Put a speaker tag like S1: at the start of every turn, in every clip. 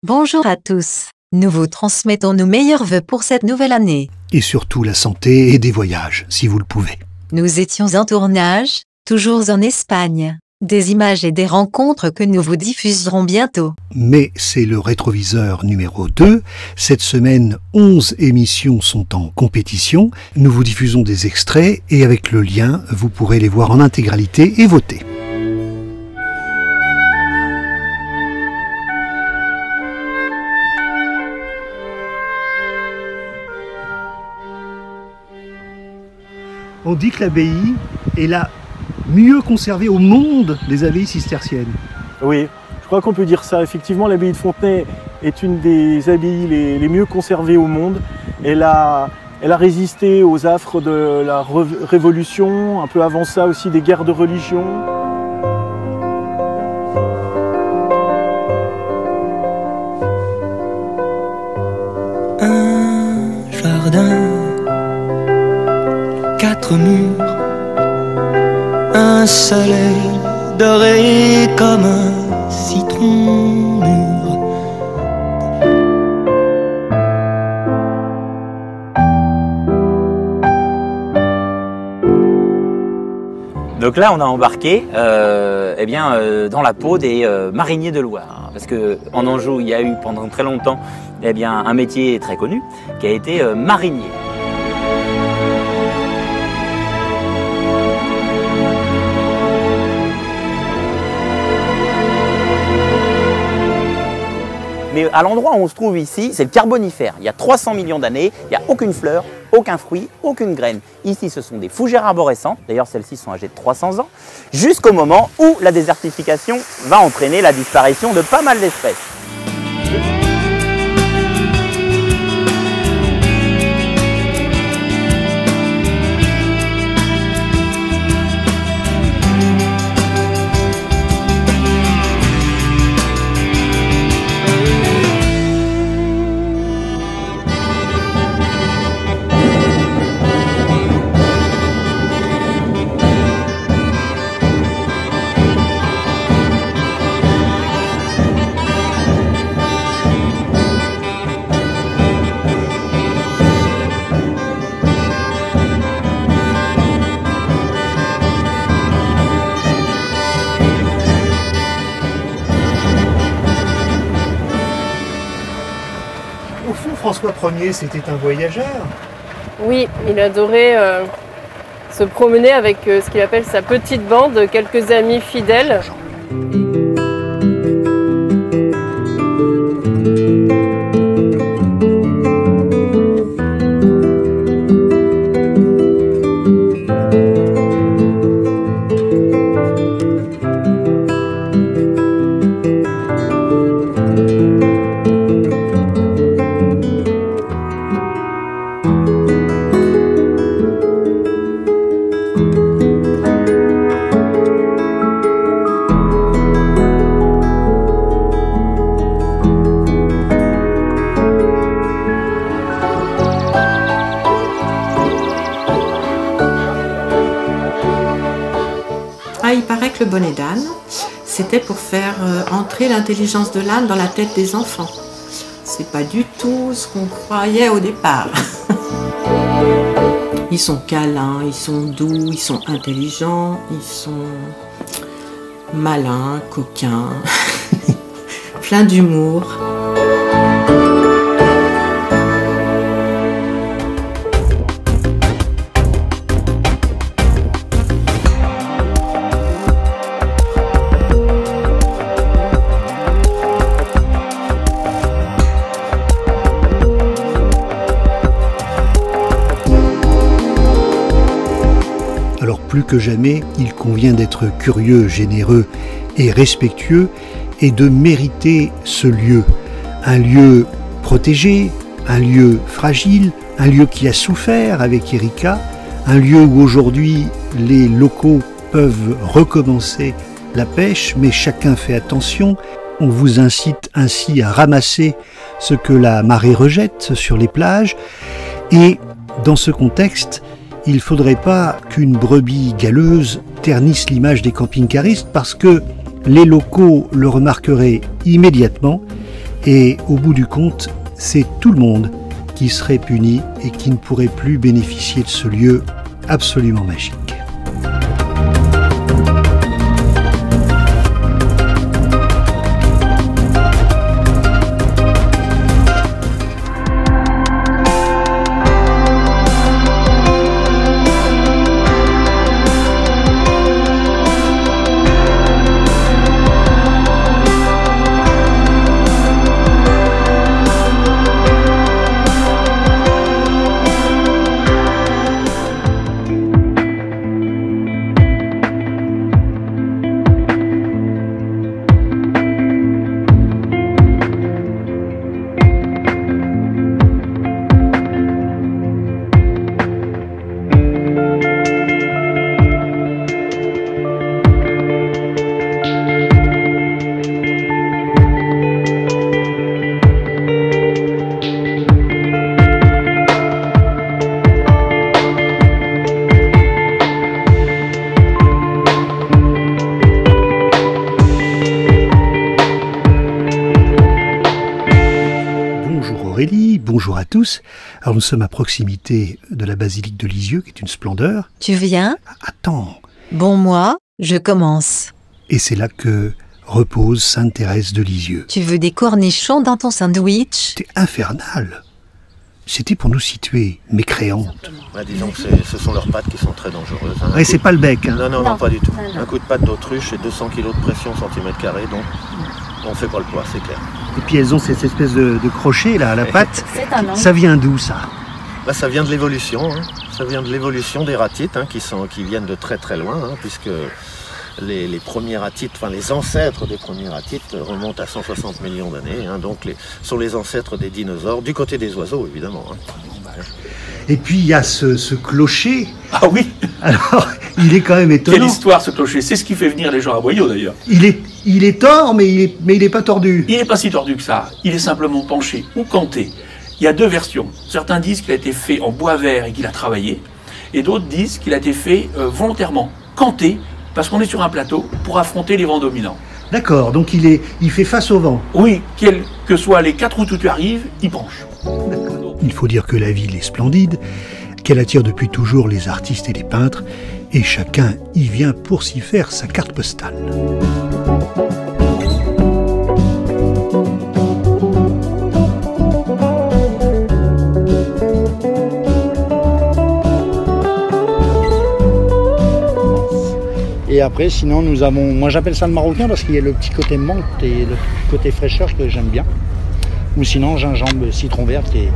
S1: Bonjour à tous. Nous vous transmettons nos meilleurs vœux pour cette nouvelle année.
S2: Et surtout la santé et des voyages, si vous le pouvez.
S1: Nous étions en tournage, toujours en Espagne. Des images et des rencontres que nous vous diffuserons bientôt.
S2: Mais c'est le rétroviseur numéro 2. Cette semaine, 11 émissions sont en compétition. Nous vous diffusons des extraits et avec le lien, vous pourrez les voir en intégralité et voter. On dit que l'abbaye est la mieux conservée au monde des abbayes cisterciennes.
S3: Oui, je crois qu'on peut dire ça. Effectivement, l'abbaye de Fontenay est une des abbayes les mieux conservées au monde. Elle a résisté aux affres de la Révolution, un peu avant ça aussi des guerres de religion.
S4: Un jardin, 4 murs, un soleil doré comme un citron mûr.
S5: Donc là, on a embarqué dans la peau des mariniers de Loire. Parce qu'en Anjou, il y a eu pendant très longtemps un métier très connu qui a été marinier. Mais à l'endroit où on se trouve ici, c'est le Carbonifère. Il y a 300 millions d'années, il n'y a aucune fleur, aucun fruit, aucune graine. Ici, ce sont des fougères arborescentes, d'ailleurs celles-ci sont âgées de 300 ans, jusqu'au moment où la désertification va entraîner la disparition de pas mal d'espèces.
S2: Au fond, François Ier, c'était un voyageur.
S6: Oui, il adorait se promener avec ce qu'il appelle sa petite bande, quelques amis fidèles.
S7: Il paraît que le bonnet d'âne, c'était pour faire entrer l'intelligence de l'âne dans la tête des enfants. C'est pas du tout ce qu'on croyait au départ. Ils sont câlins, ils sont doux, ils sont intelligents, ils sont malins, coquins, pleins d'humour.
S2: Alors plus que jamais, il convient d'être curieux, généreux et respectueux et de mériter ce lieu. Un lieu protégé, un lieu fragile, un lieu qui a souffert avec Erika, un lieu où aujourd'hui les locaux peuvent recommencer la pêche, mais chacun fait attention. On vous incite ainsi à ramasser ce que la marée rejette sur les plages. Et dans ce contexte, il ne faudrait pas qu'une brebis galeuse ternisse l'image des camping-caristes parce que les locaux le remarqueraient immédiatement Et au bout du compte, c'est tout le monde qui serait puni et qui ne pourrait plus bénéficier de ce lieu absolument magique. Bonjour à tous. Alors nous sommes à proximité de la basilique de Lisieux, qui est une splendeur.
S1: Tu viens?
S2: Attends.
S1: Bon, moi, je commence.
S2: Et c'est là que repose Sainte Thérèse de Lisieux.
S1: Tu veux des cornichons dans ton sandwich?
S2: C'était infernal. C'était pour nous situer, mécréantes.
S8: Ouais, disons que ce sont leurs pattes qui sont très dangereuses. Hein.
S2: Ouais, c'est pas le bec. Hein.
S8: Non, pas du tout. Un coup de patte d'autruche et 200 kg de pression au centimètre carré, donc on fait pas le poids, c'est clair.
S2: Et puis elles ont cette espèce de crochet là à la patte.
S9: C'est un angle.
S2: Ça vient d'où ça?
S8: Là, ça vient de l'évolution. Hein. Ça vient de l'évolution des ratites, hein, qui viennent de très très loin, hein, puisque les premiers ratites, enfin les ancêtres des premiers ratites remontent à 160 millions d'années. Hein, donc sont les ancêtres des dinosaures, du côté des oiseaux évidemment. Hein.
S2: Et puis il y a ce clocher.
S10: Ah oui.
S2: Alors, il est quand même étonnant.
S10: Quelle histoire ce clocher. C'est ce qui fait venir les gens à Boyau d'ailleurs.
S2: Il est tort, mais il est pas tordu.
S10: Il n'est pas si tordu que ça. Il est simplement penché ou canté. Il y a deux versions. Certains disent qu'il a été fait en bois vert et qu'il a travaillé. Et d'autres disent qu'il a été fait volontairement, canté, parce qu'on est sur un plateau pour affronter les vents dominants.
S2: D'accord, donc il fait face au vent.
S10: Oui, quels que soient les 4 routes où tu arrives, il penche.
S2: Il faut dire que la ville est splendide, qu'elle attire depuis toujours les artistes et les peintres, et chacun y vient pour s'y faire sa carte postale.
S11: Et après, sinon, nous avons, moi j'appelle ça le marocain parce qu'il y a le petit côté menthe et le petit côté fraîcheur que j'aime bien. Ou sinon, gingembre, citron vert qui est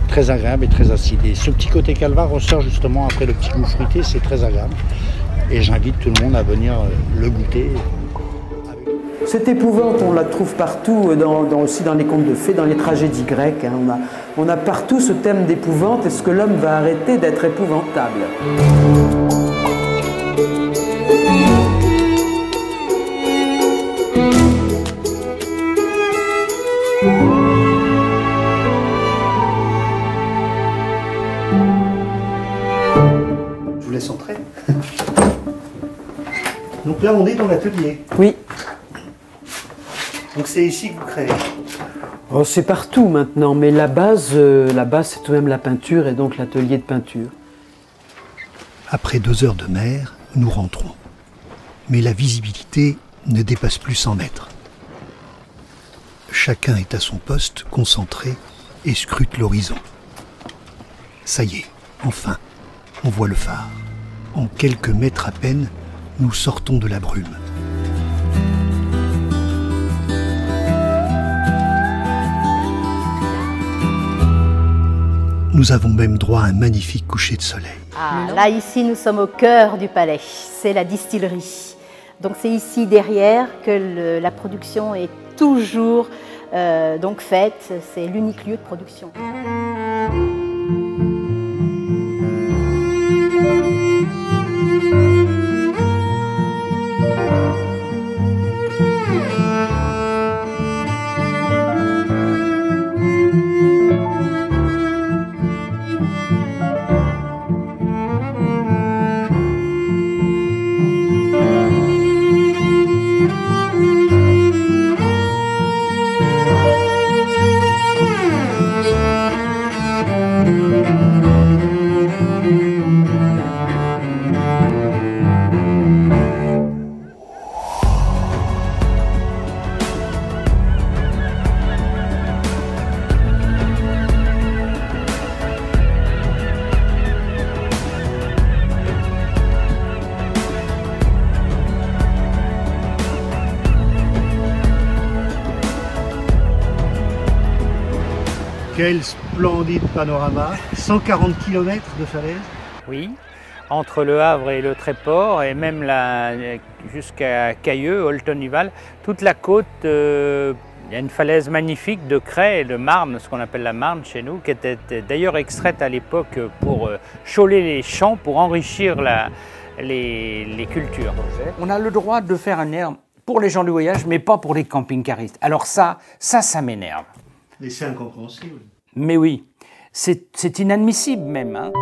S11: très agréable et très acide. Et ce petit côté calva ressort justement après le petit goût fruité, c'est très agréable. Et j'invite tout le monde à venir le goûter.
S12: Cette épouvante, on la trouve partout, aussi dans les contes de fées, dans les tragédies grecques. Hein. On a partout ce thème d'épouvante. Est-ce que l'homme va arrêter d'être épouvantable ?
S2: Je vous laisse entrer. Donc là, on est dans l'atelier.
S12: Oui.
S2: Donc c'est ici que vous créez.
S12: Oh, c'est partout maintenant, mais la base c'est tout de même la peinture et donc l'atelier de peinture.
S2: Après 2 heures de mer, nous rentrons. Mais la visibilité ne dépasse plus 100 mètres. Chacun est à son poste, concentré, et scrute l'horizon. Ça y est, enfin, on voit le phare. En quelques mètres à peine, nous sortons de la brume. Nous avons même droit à un magnifique coucher de soleil.
S9: Ah, là, ici, nous sommes au cœur du palais. C'est la distillerie. Donc, c'est ici, derrière, que la production est toujours donc faite. C'est l'unique lieu de production.
S2: Quel splendide panorama, 140 km de falaise.
S13: Oui, entre Le Havre et le Tréport, et même jusqu'à Cailleux, Oltonival, toute la côte, il y a une falaise magnifique de craie et de marne, ce qu'on appelle la marne chez nous, qui était d'ailleurs extraite à l'époque pour choler les champs, pour enrichir les cultures.
S14: On a le droit de faire un air pour les gens du voyage, mais pas pour les camping-caristes. Alors ça m'énerve.
S2: Et c'est incompréhensible.
S14: Mais oui, c'est inadmissible même. Hein.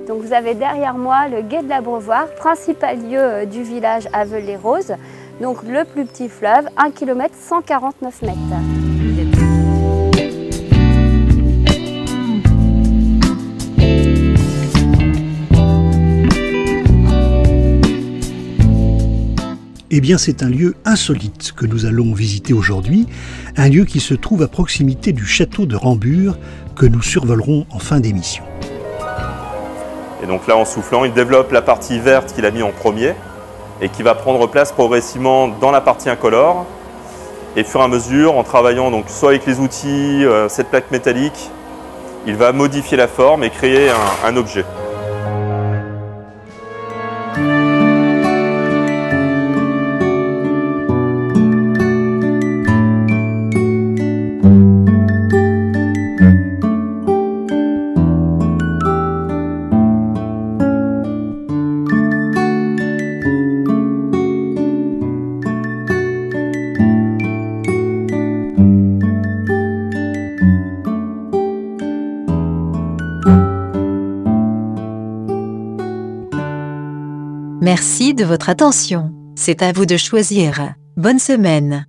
S15: Donc vous avez derrière moi le Gué de l'Abreuvoir, principal lieu du village Aveux-les-Roses. Donc le plus petit fleuve, 1 km 149 mètres.
S2: Eh bien, c'est un lieu insolite que nous allons visiter aujourd'hui, un lieu qui se trouve à proximité du château de Rambures que nous survolerons en fin d'émission.
S16: Et donc là, en soufflant, il développe la partie verte qu'il a mis en premier et qui va prendre place progressivement dans la partie incolore. Et au fur et à mesure, en travaillant donc soit avec les outils, cette plaque métallique, il va modifier la forme et créer un objet.
S1: Merci de votre attention. C'est à vous de choisir. Bonne semaine.